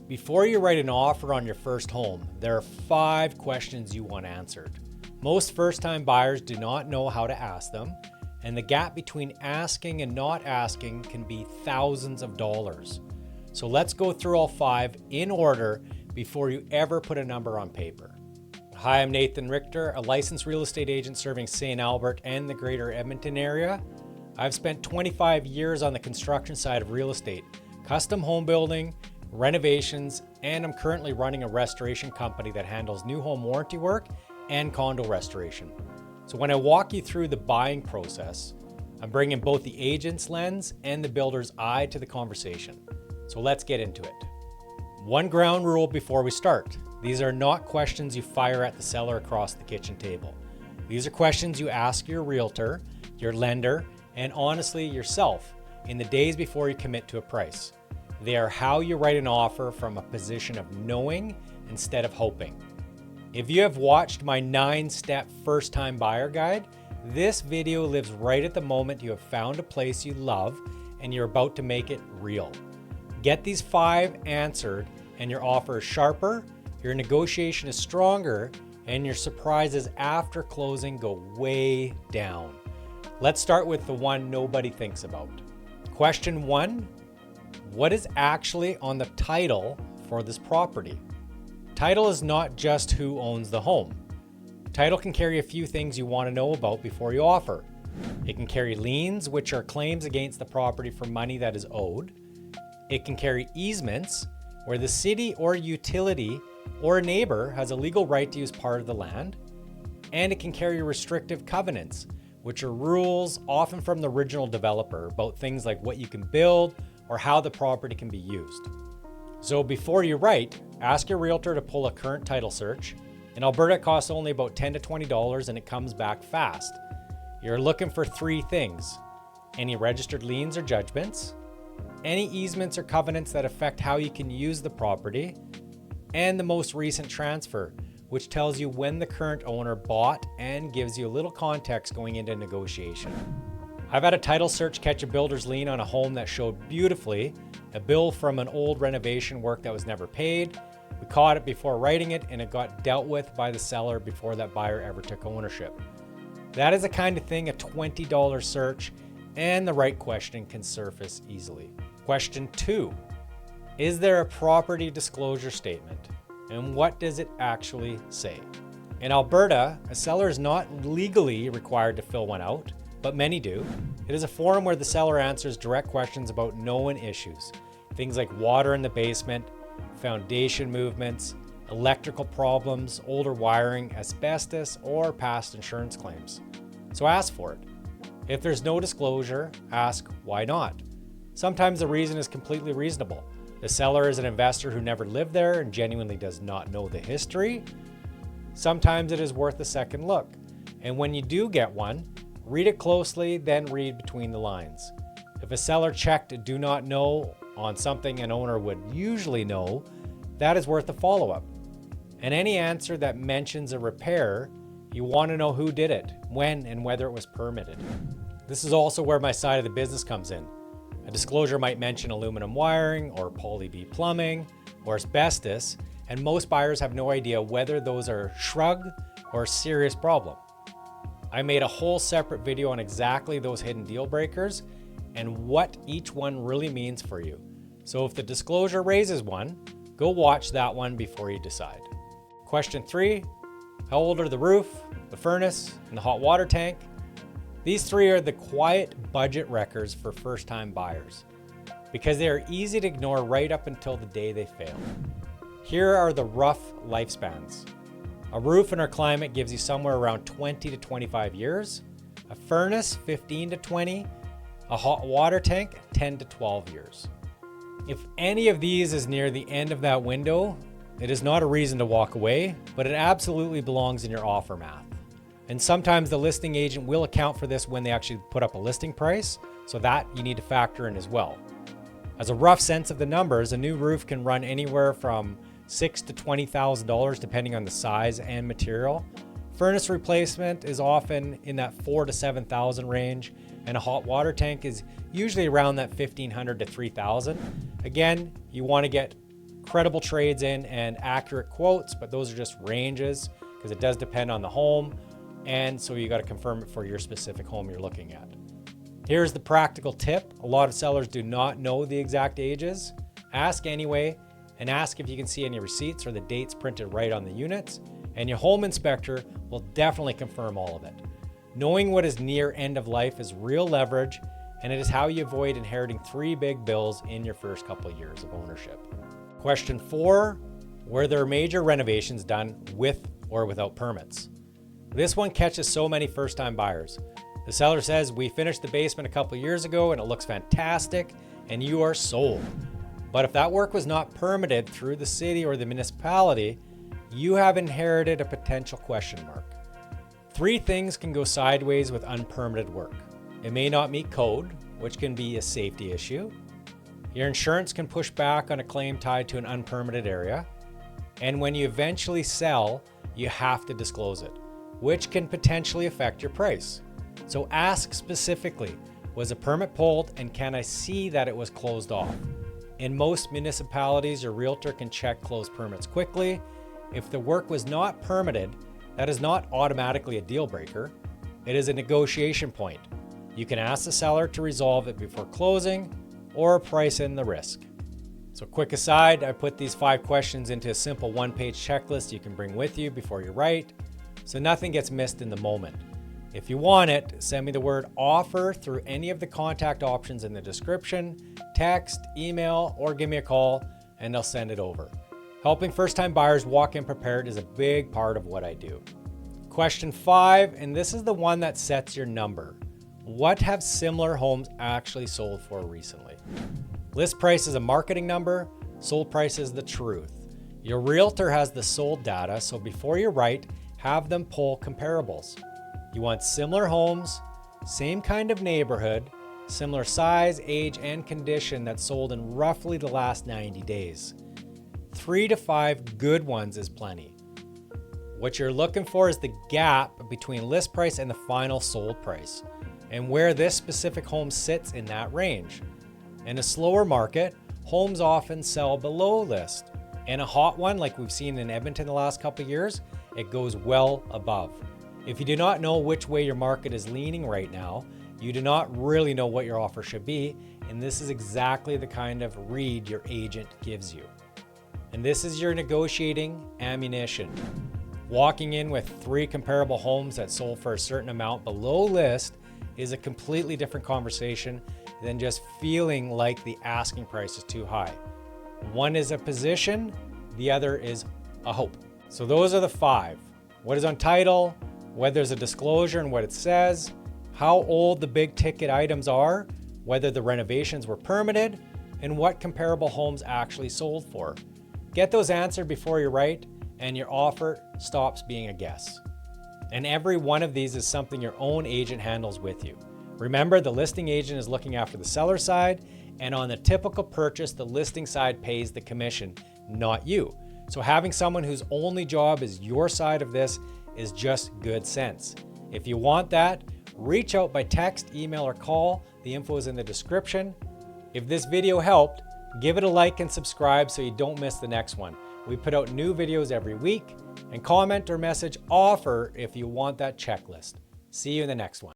Before you write an offer on your first home, there are 5 questions you want answered. Most first-time buyers do not know how to ask them, and the gap between asking and not asking can be thousands of dollars. So let's go through all 5 in order before you ever put a number on paper. Hi, I'm Nathan Richter, a licensed real estate agent serving St. Albert and the greater Edmonton area. I've spent 25 years on the construction side of real estate, custom home building, renovations, and I'm currently running a restoration company that handles new home warranty work and condo restoration. So when I walk you through the buying process, I'm bringing both the agent's lens and the builder's eye to the conversation. So let's get into it. One ground rule before we start. These are not questions you fire at the seller across the kitchen table. These are questions you ask your realtor, your lender, and honestly yourself in the days before you commit to a price. They are how you write an offer from a position of knowing instead of hoping. If you have watched my 9-step first-time buyer guide, this video lives right at the moment you have found a place you love and you're about to make it real. Get these 5 answered and your offer is sharper, your negotiation is stronger, and your surprises after closing go way down. Let's start with the one nobody thinks about. Question 1. What is actually on the title for this property? Title is not just who owns the home. Title can carry a few things you want to know about before you offer. It can carry liens, which are claims against the property for money that is owed. It can carry easements, where the city or utility or a neighbor has a legal right to use part of the land. And it can carry restrictive covenants, which are rules often from the original developer about things like what you can build or how the property can be used. So before you write, ask your realtor to pull a current title search. In Alberta, it costs only about $10 to $20 and it comes back fast. You're looking for 3 things: any registered liens or judgments, any easements or covenants that affect how you can use the property, and the most recent transfer, which tells you when the current owner bought and gives you a little context going into negotiation. I've had a title search catch a builder's lien on a home that showed beautifully a bill from an old renovation work that was never paid. We caught it before writing it and it got dealt with by the seller before that buyer ever took ownership. That is the kind of thing a $20 search and the right question can surface easily. Question 2. Is there a property disclosure statement? And what does it actually say? In Alberta, a seller is not legally required to fill one out, but many do. It is a forum where the seller answers direct questions about known issues. Things like water in the basement, foundation movements, electrical problems, older wiring, asbestos, or past insurance claims. So ask for it. If there's no disclosure, ask why not. Sometimes the reason is completely reasonable. The seller is an investor who never lived there and genuinely does not know the history. Sometimes it is worth a second look. And when you do get one, read it closely, then read between the lines. If a seller checked do not know on something an owner would usually know, that is worth a follow-up. And any answer that mentions a repair, you want to know who did it, when, and whether it was permitted. This is also where my side of the business comes in. A disclosure might mention aluminum wiring or poly B plumbing or asbestos, and most buyers have no idea whether those are shrug or a serious problem. I made a whole separate video on exactly those hidden deal breakers and what each one really means for you. So if the disclosure raises one, go watch that one before you decide. Question 3, how old are the roof, the furnace, and the hot water tank? These 3 are the quiet budget wreckers for first-time buyers because they are easy to ignore right up until the day they fail. Here are the rough lifespans. A roof in our climate gives you somewhere around 20 to 25 years, a furnace 15 to 20, a hot water tank 10 to 12 years. If any of these is near the end of that window, it is not a reason to walk away, but it absolutely belongs in your offer math. And sometimes the listing agent will account for this when they actually put up a listing price, so that you need to factor in as well. As a rough sense of the numbers, a new roof can run anywhere from $6,000 to $20,000 depending on the size and material. Furnace replacement is often in that $4,000 to $7,000 range, and a hot water tank is usually around that $1,500 to $3,000. Again, you want to get credible trades in and accurate quotes, but those are just ranges because it does depend on the home. And so you got to confirm it for your specific home you're looking at. Here's the practical tip. A lot of sellers do not know the exact ages. Ask anyway, and ask if you can see any receipts or the dates printed right on the units, and your home inspector will definitely confirm all of it. Knowing what is near end of life is real leverage, and it is how you avoid inheriting 3 big bills in your first couple of years of ownership. Question 4, were there major renovations done with or without permits? This one catches so many first-time buyers. The seller says, we finished the basement a couple of years ago and it looks fantastic, and you are sold. But if that work was not permitted through the city or the municipality, you have inherited a potential question mark. 3 things can go sideways with unpermitted work. It may not meet code, which can be a safety issue. Your insurance can push back on a claim tied to an unpermitted area. And when you eventually sell, you have to disclose it, which can potentially affect your price. So ask specifically, was a permit pulled and can I see that it was closed off? In most municipalities, your realtor can check closed permits quickly. If the work was not permitted, that is not automatically a deal breaker. It is a negotiation point. You can ask the seller to resolve it before closing or price in the risk. So quick aside, I put these 5 questions into a simple 1-page checklist you can bring with you before you write, so nothing gets missed in the moment. If you want it, send me the word offer through any of the contact options in the description, text, email, or give me a call, and I'll send it over. Helping first-time buyers walk in prepared is a big part of what I do. Question 5, and this is the one that sets your number. What have similar homes actually sold for recently? List price is a marketing number, sold price is the truth. Your realtor has the sold data, so before you write, have them pull comparables. You want similar homes, same kind of neighborhood, similar size, age, and condition that sold in roughly the last 90 days. 3 to 5 good ones is plenty. What you're looking for is the gap between list price and the final sold price, and where this specific home sits in that range. In a slower market, homes often sell below list. In a hot one, like we've seen in Edmonton the last couple of years, it goes well above. If you do not know which way your market is leaning right now, you do not really know what your offer should be, and this is exactly the kind of read your agent gives you. And this is your negotiating ammunition. Walking in with 3 comparable homes that sold for a certain amount below list is a completely different conversation than just feeling like the asking price is too high. One is a position, the other is a hope. So those are the 5. What is on title, whether there's a disclosure and what it says, how old the big ticket items are, whether the renovations were permitted, and what comparable homes actually sold for. Get those answered before you write, and your offer stops being a guess. And every one of these is something your own agent handles with you. Remember, the listing agent is looking after the seller side, and on the typical purchase, the listing side pays the commission, not you. So having someone whose only job is your side of this is just good sense. If you want that, reach out by text, email, or call. The info is in the description. If this video helped, give it a like and subscribe so you don't miss the next one. We put out new videos every week, and comment or message offer if you want that checklist. See you in the next one.